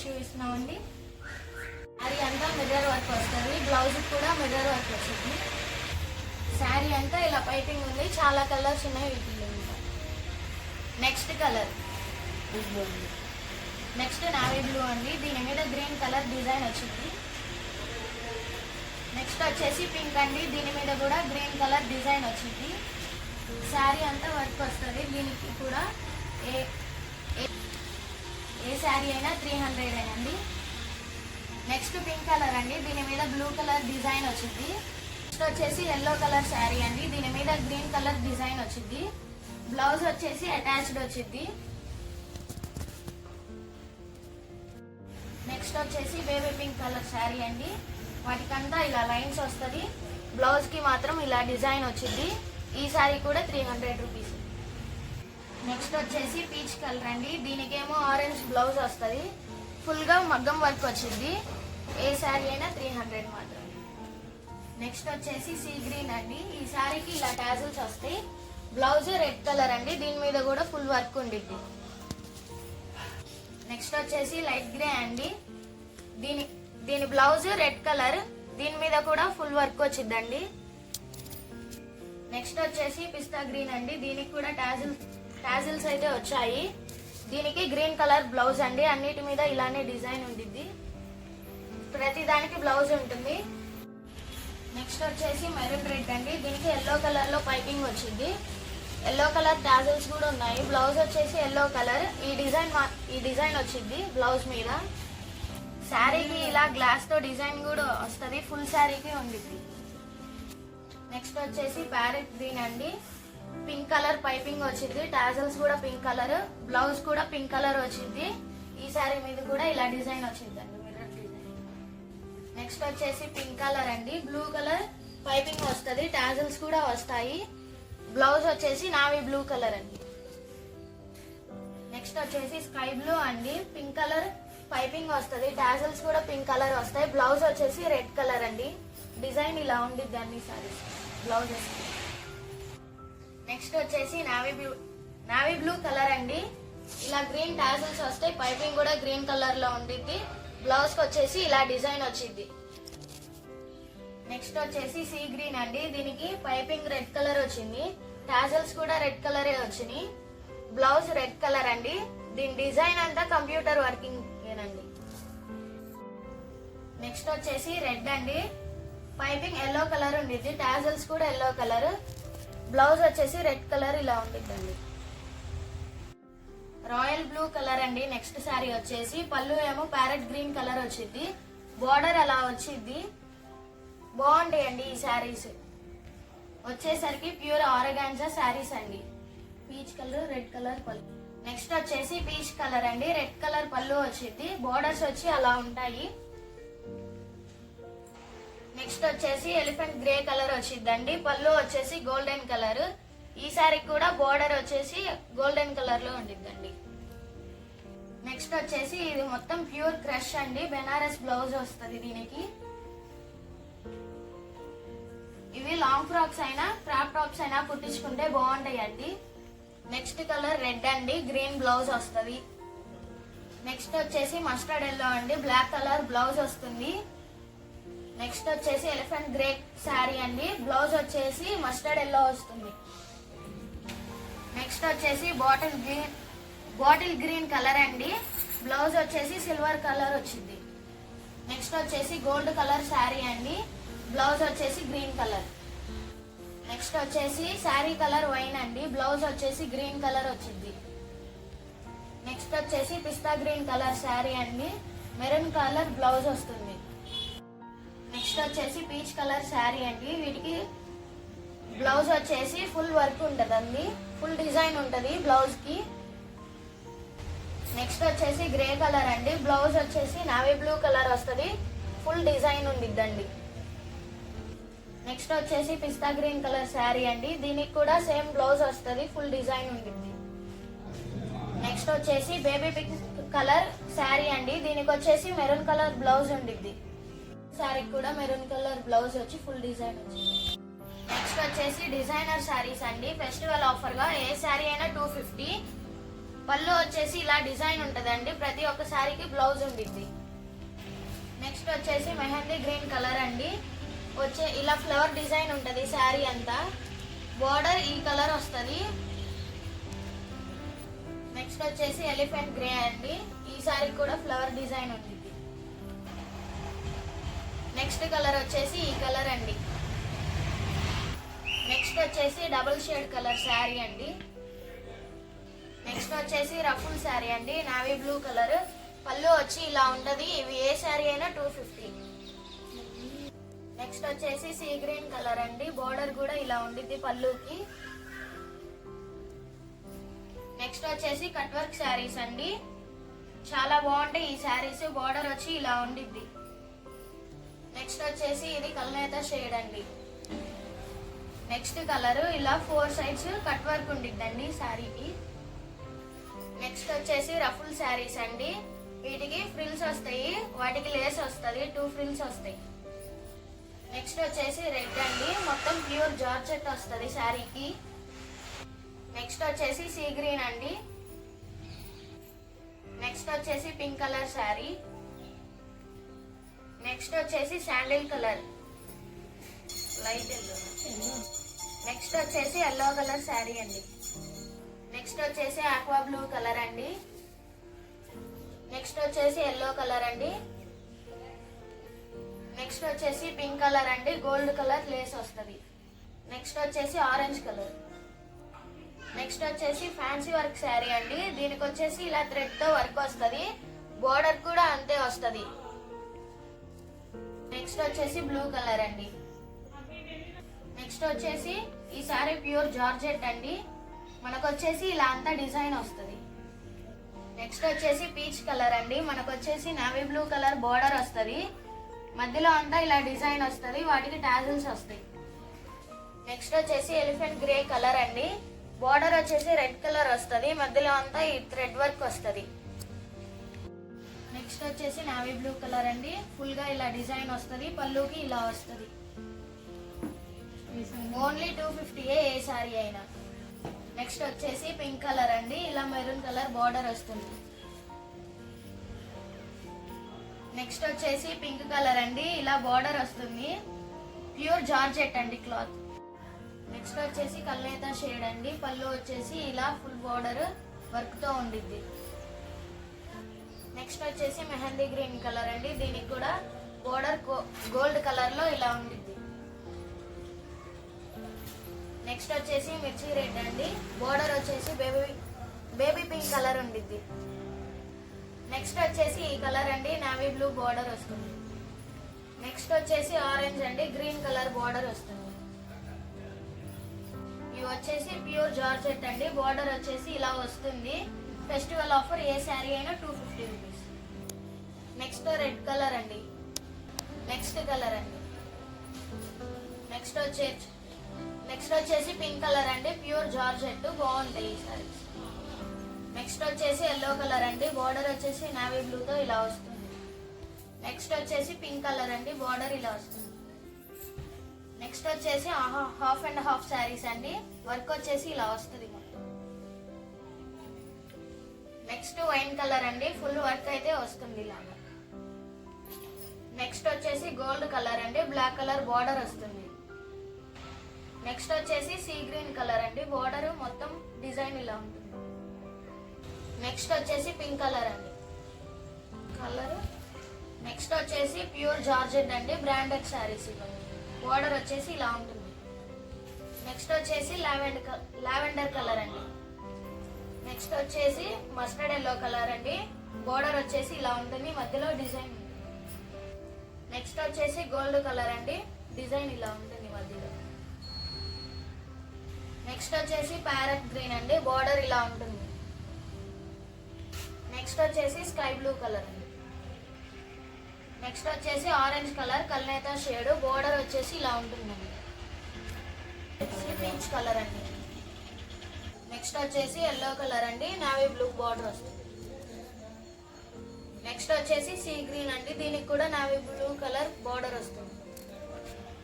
చూపిస్తున్నామండి. శారీ అంతా mirror work వస్తుంది, blouse కూడా మిర్రర్ వర్క్ వస్తుంది. శారీ అంతా ఇలా పైపింగ్ ఉంది, చాలా కలర్స్ ఉన్నాయి వీటిలో. Next colour next navy blue అండి, దీని మీద గ్రీన్ కలర్ డిజైన్ వచ్చింది. నెక్స్ట్ వచ్చేసి పింక్ అండి, దీని మీద కూడా గ్రీన్ కలర్ డిజైన్ వచ్చింది. శారీ అంతా వర్క్ వస్తుంది. దీనికి కూడా ఏ శారీ అయినా 300 అండి. నెక్స్ట్ పింక్ కలర్ అండి, దీని మీద బ్లూ కలర్ డిజైన్ వచ్చింది. నెక్స్ట్ వచ్చేసి ఎల్లో కలర్ శారీ అండి, దీని మీద గ్రీన్ కలర్ డిజైన్ వచ్చింది. బ్లౌజ్ వచ్చేసి అటాచ్డ్ వచ్చింది. నెక్స్ట్ వచ్చేసి బేబీ పింక్ కలర్ శారీ అండి, వాటికంతా ఇలా లైన్స్ వస్తుంది, బ్లౌజ్ కి మాత్రం ఇలా డిజైన్ వచ్చింది. ఈ శారీ కూడా 300 రూపీస్. నెక్స్ట్ వచ్చేసి పీచ్ కలర్ అండి, దీనికేమో ఆరెంజ్ బ్లౌజ్ వస్తుంది, ఫుల్ గా మగ్గం వర్క్ వచ్చింది. ఏ శారీ అయినా 300 మాత్రం. నెక్స్ట్ వచ్చేసి సీ గ్రీన్ అండి, ఈ శారీకి ఇలా టాజిల్స్ వస్తాయి. బ్లౌజ్ రెడ్ కలర్ అండి, దీని మీద కూడా ఫుల్ వర్క్ ఉండిద్ది. నెక్స్ట్ వచ్చేసి లైట్ గ్రే అండి, దీని బ్లౌజ్ రెడ్ కలర్, దీని మీద కూడా ఫుల్ వర్క్ వచ్చిందండి. నెక్స్ట్ వచ్చేసి పిస్తా గ్రీన్ అండి, దీనికి కూడా టాజిల్స్ అయితే వచ్చాయి. దీనికి గ్రీన్ కలర్ బ్లౌజ్ అండి, అన్నిటి మీద ఇలానే డిజైన్ ఉండిద్ది, ప్రతి దానికి బ్లౌజ్ ఉంటుంది. నెక్స్ట్ వచ్చేసి మెరూన్ రెడ్ అండి, దీనికి ఎల్లో కలర్ లో పైపింగ్ వచ్చింది, ఎల్లో కలర్ టాజిల్స్ కూడా ఉన్నాయి. బ్లౌజ్ వచ్చేసి ఎల్లో కలర్, ఈ డిజైన్ వచ్చింది బ్లౌజ్ మీద. శారీకి ఇలా గ్లాస్ తో డిజైన్ కూడా వస్తుంది, ఫుల్ శారీకి ఉండిద్ది. నెక్స్ట్ వచ్చేసి ప్యారెట్ గ్రీన్ అండి, పింక్ కలర్ పైపింగ్ వచ్చింది, టాజిల్స్ కూడా పింక్ కలర్, బ్లౌజ్ కూడా పింక్ కలర్ వచ్చింది. ఈ శారీ మీద కూడా ఇలా డిజైన్ వచ్చిందండి, మిర్రర్ డిజైన్. నెక్స్ట్ వచ్చేసి పింక్ కలర్ అండి, బ్లూ కలర్ పైపింగ్ వస్తుంది, టాజిల్స్ కూడా వస్తాయి. బ్లౌజ్ వచ్చేసి నావీ బ్లూ కలర్ అండి. నెక్స్ట్ వచ్చేసి స్కై బ్లూ అండి, పింక్ కలర్ పైపింగ్ వస్తుంది, టాజిల్స్ కూడా పింక్ కలర్ వస్తాయి. బ్లౌజ్ వచ్చేసి రెడ్ కలర్ అండి, డిజైన్ ఇలా ఉండిద్ది అన్ని సారీస్ బ్లౌజ్. నెక్స్ట్ వచ్చేసి నావీ బ్లూ కలర్ అండి, ఇలా గ్రీన్ టాజిల్స్ వస్తాయి, పైపింగ్ కూడా గ్రీన్ కలర్ లో ఉండిద్ది. బ్లౌజ్ కి వచ్చేసి ఇలా డిజైన్ వచ్చింది. నెక్స్ట్ వచ్చేసి సీ గ్రీన్ అండి, దీనికి పైపింగ్ రెడ్ కలర్ వచ్చింది, టాజిల్స్ కూడా రెడ్ కలరే వచ్చినాయి. బ్లౌజ్ రెడ్ కలర్ అండి, దీని డిజైన్ అంతా కంప్యూటర్ వర్కింగ్ ఏనండి. నెక్స్ట్ వచ్చేసి రెడ్ అండి, పైపింగ్ ఎల్లో కలర్ ఉండిద్ది, టాజిల్స్ కూడా ఎల్లో కలర్, బ్లౌజ్ వచ్చేసి రెడ్ కలర్ ఇలా ఉండిద్దండి. రాయల్ బ్లూ కలర్ అండి, నెక్స్ట్ శారీ వచ్చేసి పళ్ళు ఏమో ప్యారెట్ గ్రీన్ కలర్ వచ్చింది, బోర్డర్ అలా వచ్చింది. బాగుంటాయండి ఈ శారీస్. వచ్చేసరికి ప్యూర్ ఆర్గాన్జా శారీస్ అండి, పీచ్ కలర్ రెడ్ కలర్ పళ్ళు. నెక్స్ట్ వచ్చేసి పీచ్ కలర్ అండి, రెడ్ కలర్ పళ్ళు వచ్చింది, బోర్డర్స్ వచ్చి అలా ఉంటాయి. నెక్స్ట్ వచ్చేసి ఎలిఫెంట్ గ్రే కలర్ వచ్చిందండి, పళ్ళు వచ్చేసి గోల్డెన్ కలర్. ఈ శారీ కూడా బోర్డర్ వచ్చేసి గోల్డెన్ కలర్ లో ఉండిద్దండి. నెక్స్ట్ వచ్చేసి ఇది మొత్తం ప్యూర్ క్రష్ అండి, బెనారస్ బ్లౌజ్ వస్తుంది దీనికి. ఇవి లాంగ్ ఫ్రాక్స్ అయినా క్రాప్ టాప్స్ అయినా కుట్టించుకుంటే బాగుంటాయండి. నెక్స్ట్ కలర్ రెడ్ అండి, గ్రీన్ బ్లౌజ్ వస్తుంది. నెక్స్ట్ వచ్చేసి మస్టర్డ్ ఎల్లో అండి, బ్లాక్ కలర్ బ్లౌజ్ వస్తుంది. నెక్స్ట్ వచ్చేసి ఎలిఫెంట్ గ్రే శారీ అండి, బ్లౌజ్ వచ్చేసి మస్టర్డ్ ఎల్లో వస్తుంది. నెక్స్ట్ వచ్చేసి బాటిల్ గ్రీన్ కలర్ అండి, బ్లౌజ్ వచ్చేసి సిల్వర్ కలర్ వచ్చింది. నెక్స్ట్ వచ్చేసి గోల్డ్ కలర్ శారీ అండి, బ్లౌజ్ వచ్చేసి గ్రీన్ కలర్. నెక్స్ట్ వచ్చేసి శారీ కలర్ వైన్ అండి, బ్లౌజ్ వచ్చేసి గ్రీన్ కలర్ వచ్చింది. నెక్స్ట్ వచ్చేసి పిస్తా గ్రీన్ కలర్ శారీ అండి, మెరూన్ కలర్ బ్లౌజ్ వస్తుంది. నెక్స్ట్ వచ్చేసి పీచ్ కలర్ శారీ అండి, వీటికి బ్లౌజ్ వచ్చేసి ఫుల్ వర్క్ ఉంటదండి, ఫుల్ డిజైన్ ఉంటది బ్లౌజ్ కి. నెక్స్ట్ వచ్చేసి గ్రే కలర్ అండి, బ్లౌజ్ వచ్చేసి నావీ బ్లూ కలర్ వస్తుంది, ఫుల్ డిజైన్ ఉండిద్దండి. నెక్స్ట్ వచ్చేసి పిస్తా గ్రీన్ కలర్ శారీ అండి, దీనికి కూడా సేమ్ బ్లౌజ్ వస్తుంది, ఫుల్ డిజైన్ ఉంటుంది. నెక్స్ట్ వచ్చేసి బేబీ పింక్ కలర్ శారీ అండి, దీనికి వచ్చేసి మెరూన్ కలర్ బ్లౌజ్ ఉండిద్ది. శారీకి కూడా మెరూన్ కలర్ బ్లౌజ్ వచ్చి ఫుల్ డిజైన్ వచ్చింది. నెక్స్ట్ వచ్చేసి డిజైనర్ శారీస్ అండి, ఫెస్టివల్ ఆఫర్ గా ఏ శారీ అయినా 250, పళ్ళు వచ్చేసి ఇలా డిజైన్ ఉంటుందండి. ప్రతి ఒక్క శారీకి బ్లౌజ్ ఉంటుంది. నెక్స్ట్ వచ్చేసి మెహందీ గ్రీన్ కలర్ అండి. ఇలా ఫ్లవర్ డిజైన్ ఉంటుంది శారీ అంతా. బోర్డర్ ఈ కలర్ వస్తుంది. నెక్స్ట్ వచ్చేసి ఎలిఫెంట్ గ్రే అండి. ఈ శారీ కూడా ఫ్లవర్ డిజైన్ ఉంటుంది. నెక్స్ట్ కలర్ వచ్చేసి ఈ కలర్ అండి. నెక్స్ట్ వచ్చేసి డబుల్ షేడ్ కలర్ శారీ అండి. నెక్స్ట్ వచ్చేసి రఫుల్ శారీ అండి, నావీ బ్లూ కలర్. పళ్ళు వచ్చి ఇలా ఉంటది. ఇవి ఏ శారీ అయినా 250. నెక్స్ట్ వచ్చేసి సీ గ్రీన్ కలర్ అండి. బోర్డర్ కూడా ఇలా ఉండిద్ది పళ్ళుకి. నెక్స్ట్ వచ్చేసి కట్ వర్క్ శారీస్ అండి. చాలా బాగుంటాయి ఈ శారీస్. బోర్డర్ వచ్చి ఇలా ఉండిద్ది. నెక్స్ట్ వచ్చేసి ఇది కల్నేత షేడ్ అండి. నెక్స్ట్ కలర్ ఇలా 4 సైడ్స్ కట్ వర్క్ ఉండిద్దండి శారీకి. నెక్స్ట్ వచ్చేసి రఫుల్ శారీస్ అండి. వీటికి ఫ్రిల్స్ వస్తాయి, వాటికి లేస్ వస్తుంది. 2 ఫ్రిల్స్ వస్తాయి. నెక్స్ట్ వచ్చేసి రెడ్ అండి. మొత్తం ప్యూర్ జార్జెట్ వస్తుంది శారీకి. నెక్స్ట్ వచ్చేసి సీ గ్రీన్ అండి. నెక్స్ట్ వచ్చేసి పింక్ కలర్ శారీ. నెక్స్ట్ వచ్చేసి sandal colour, light yellow. Next వచ్చేసి ఎల్లో కలర్ శారీ అండి. నెక్స్ట్ వచ్చేసి ఆక్వా బ్లూ కలర్ అండి. నెక్స్ట్ వచ్చేసి ఎల్లో కలర్ అండి. నెక్స్ట్ వచ్చేసి పింక్ కలర్ అండి. గోల్డ్ కలర్ లేస్ వస్తుంది. నెక్స్ట్ వచ్చేసి ఆరెంజ్ కలర్. నెక్స్ట్ వచ్చేసి ఫ్యాన్సీ వర్క్ శారీ అండి. దీనికి వచ్చేసి ఇలా థ్రెడ్ తో వర్క్ వస్తుంది. బోర్డర్ కూడా అంతే వస్తుంది. నెక్స్ట్ వచ్చేసి బ్లూ కలర్ అండి. నెక్స్ట్ వచ్చేసి ఈ శారీ ప్యూర్ జార్జెట్ అండి. మనకు వచ్చేసి ఇలా అంతా డిజైన్ వస్తుంది. నెక్స్ట్ వచ్చేసి పీచ్ కలర్ అండి. మనకు వచ్చేసి నావీ బ్లూ కలర్ బోర్డర్ వస్తుంది. మధ్యలో అంతా ఇలా డిజైన్ వస్తుంది. వాటికి టాజిల్స్ వస్తాయి. నెక్స్ట్ వచ్చేసి ఎలిఫెంట్ గ్రే కలర్ అండి. బోర్డర్ వచ్చేసి రెడ్ కలర్ వస్తుంది. మధ్యలో అంతా ఈ థ్రెడ్ వర్క్ వస్తుంది. నెక్స్ట్ వచ్చేసి నావీ బ్లూ కలర్ అండి. ఫుల్ గా ఇలా డిజైన్ వస్తుంది. పళ్ళుకి ఇలా వస్తుంది. ఓన్లీ 250 ఏ సారీ అయినా. నెక్స్ట్ వచ్చేసి పింక్ కలర్ అండి. ఇలా మెరూన్ కలర్ బోర్డర్ వస్తుంది. నెక్స్ట్ వచ్చేసి పింక్ కలర్ అండి. ఇలా బోర్డర్ వస్తుంది. ప్యూర్ జార్జెట్ అండి క్లాత్. నెక్స్ట్ వచ్చేసి కల్నేత షేడ్ అండి. పళ్ళు వచ్చేసి ఇలా ఫుల్ బోర్డర్ వర్క్ తో ఉండిద్ది. నెక్స్ట్ వచ్చేసి మెహందీ గ్రీన్ కలర్ అండి. దీనికి కూడా బోర్డర్ గోల్డ్ కలర్ లో ఇలా ఉండిద్ది. నెక్స్ట్ వచ్చేసి మిర్చి రెడ్ అండి. బోర్డర్ వచ్చేసి బేబీ పింక్ కలర్ ఉండిద్ది. నెక్స్ట్ వచ్చేసి ఈ కలర్ అండి. నావీ బ్లూ బోర్డర్ వస్తుంది. నెక్స్ట్ వచ్చేసి ఆరెంజ్ అండి. గ్రీన్ కలర్ బోర్డర్ వస్తుంది. ఇవి వచ్చేసి ప్యూర్ జార్జెట్ అండి. బోర్డర్ వచ్చేసి ఇలా వస్తుంది. ఫెస్టివల్ ఆఫర్ ఏ శారీ అయినా 250 రూపీస్. నెక్స్ట్ రెడ్ కలర్ అండి. నెక్స్ట్ కలర్ అండి. నెక్స్ట్ వచ్చేసి పింక్ కలర్ అండి. ప్యూర్ జార్జెట్ బాగుంటాయి ఈ సారీస్. నెక్స్ట్ వచ్చేసి ఎల్లో కలర్ అండి. బోర్డర్ వచ్చేసి నావీ బ్లూతో ఇలా వస్తుంది. నెక్స్ట్ వచ్చేసి పింక్ కలర్ అండి. బోర్డర్ ఇలా వస్తుంది. నెక్స్ట్ వచ్చేసి హాఫ్ అండ్ హాఫ్ శారీస్ అండి. వర్క్ వచ్చేసి ఇలా వస్తుంది మొత్తం. నెక్స్ట్ వైన్ కలర్ అండి. ఫుల్ వర్క్ అయితే వస్తుంది ఇలాగా. నెక్స్ట్ వచ్చేసి గోల్డ్ కలర్ అండి. బ్లాక్ కలర్ బోర్డర్ వస్తుంది. నెక్స్ట్ వచ్చేసి సీ గ్రీన్ కలర్ అండి. బోర్డర్ మొత్తం డిజైన్ ఇలా ఉంటుంది. నెక్స్ట్ వచ్చేసి పింక్ కలర్ అండి. నెక్స్ట్ వచ్చేసి ప్యూర్ జార్జెట్ అండి. బ్రాండెడ్ శారీస్ ఇవ్వండి. బోర్డర్ వచ్చేసి ఇలా ఉంటుంది. నెక్స్ట్ వచ్చేసి లావెండర్ కలర్ అండి. నెక్స్ట్ వచ్చేసి మస్టర్డ్ ఎల్లో కలర్ అండి. బోర్డర్ వచ్చేసి ఇలా ఉంటుంది. మధ్యలో డిజైన్ ఉంది. నెక్స్ట్ వచ్చేసి గోల్డ్ కలర్ అండి. డిజైన్ ఇలా ఉంటుంది మధ్యలో. నెక్స్ట్ వచ్చేసి ప్యారెట్ గ్రీన్ అండి. బోర్డర్ ఇలా ఉంటుంది. నెక్స్ట్ వచ్చేసి స్కై బ్లూ కలర్ అండి. నెక్స్ట్ వచ్చేసి ఆరెంజ్ కలర్ కల్నేత షేడ్. బోర్డర్ వచ్చేసి ఇలా ఉంటుందండి. పీచ్ కలర్ అండి. నెక్స్ట్ వచ్చేసి ఎల్లో కలర్ అండి. నావీ బ్లూ బోర్డర్ వస్తుంది. నెక్స్ట్ వచ్చేసి సీ గ్రీన్ అండి. దీనికి కూడా నావీ బ్లూ కలర్ బోర్డర్ వస్తుంది.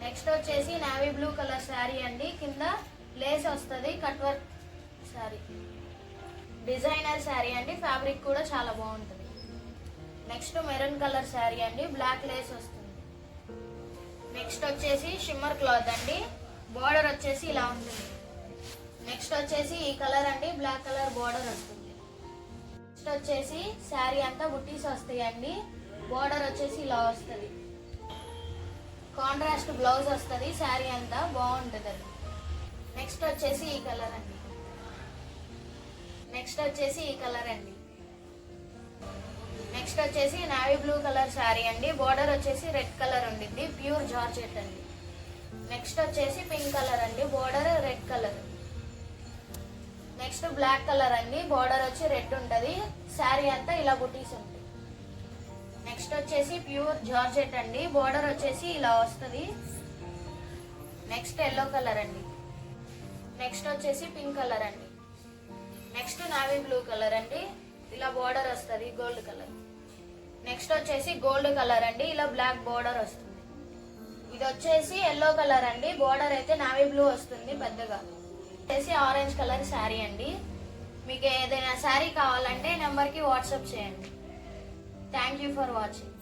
నెక్స్ట్ వచ్చేసి నావీ బ్లూ కలర్ శారీ అండి. కింద లేస్ వస్తుంది. Cut work sari. Designer sari అండి, ఫ్యాబ్రిక్ కూడా చాలా బాగుంటుంది. నెక్స్ట్ మెరూన్ కలర్ శారీ అండి, బ్లాక్ లేస్ వస్తుంది. నెక్స్ట్ వచ్చేసి షిమ్మర్ క్లాత్ అండి, బోర్డర్ వచ్చేసి ఇలా ఉంటుంది. నెక్స్ట్ వచ్చేసి ఈ కలర్ అండి, బ్లాక్ కలర్ బోర్డర్ వస్తుంది. నెక్స్ట్ వచ్చేసి శారీ అంతా బుట్టీస్ వస్తాయి అండి, బోర్డర్ వచ్చేసి ఇలా వస్తుంది. కాంట్రాస్ట్ బ్లౌజ్ వస్తుంది, శారీ అంతా బాగుంటుంది అది. నెక్స్ట్ వచ్చేసి ఈ కలర్ అండి, నెక్స్ట్ వచ్చేసి ఈ కలర్ అండి. నెక్స్ట్ వచ్చేసి నావీ బ్లూ కలర్ శారీ అండి, బోర్డర్ వచ్చేసి రెడ్ కలర్ ఉండిద్ది, ప్యూర్ జార్జెట్ అండి. నెక్స్ట్ వచ్చేసి పింక్ కలర్ అండి, border red colour. Next black colour అండి, బోర్డర్ వచ్చి రెడ్ ఉంటుంది, శారీ అంతా ఇలా బుటీస్ ఉంటాయి. నెక్స్ట్ వచ్చేసి ప్యూర్ జార్జెట్ అండి, బోర్డర్ వచ్చేసి ఇలా వస్తుంది. నెక్స్ట్ ఎల్లో కలర్ అండి. నెక్స్ట్ వచ్చేసి పింక్ కలర్ అండి. నెక్స్ట్ నావీ బ్లూ కలర్ అండి, ఇలా బోర్డర్ వస్తుంది గోల్డ్ కలర్. నెక్స్ట్ వచ్చేసి గోల్డ్ కలర్ అండి, ఇలా బ్లాక్ బోర్డర్ వస్తుంది. ఇది వచ్చేసి ఎల్లో కలర్ అండి, బోర్డర్ అయితే నావీ బ్లూ వస్తుంది పెద్దగా. వచ్చేసి ఆరెంజ్ కలర్ శారీ అండి. మీకు ఏదైనా శారీ కావాలంటే నెంబర్కి వాట్సాప్ చేయండి. Thank you for watching.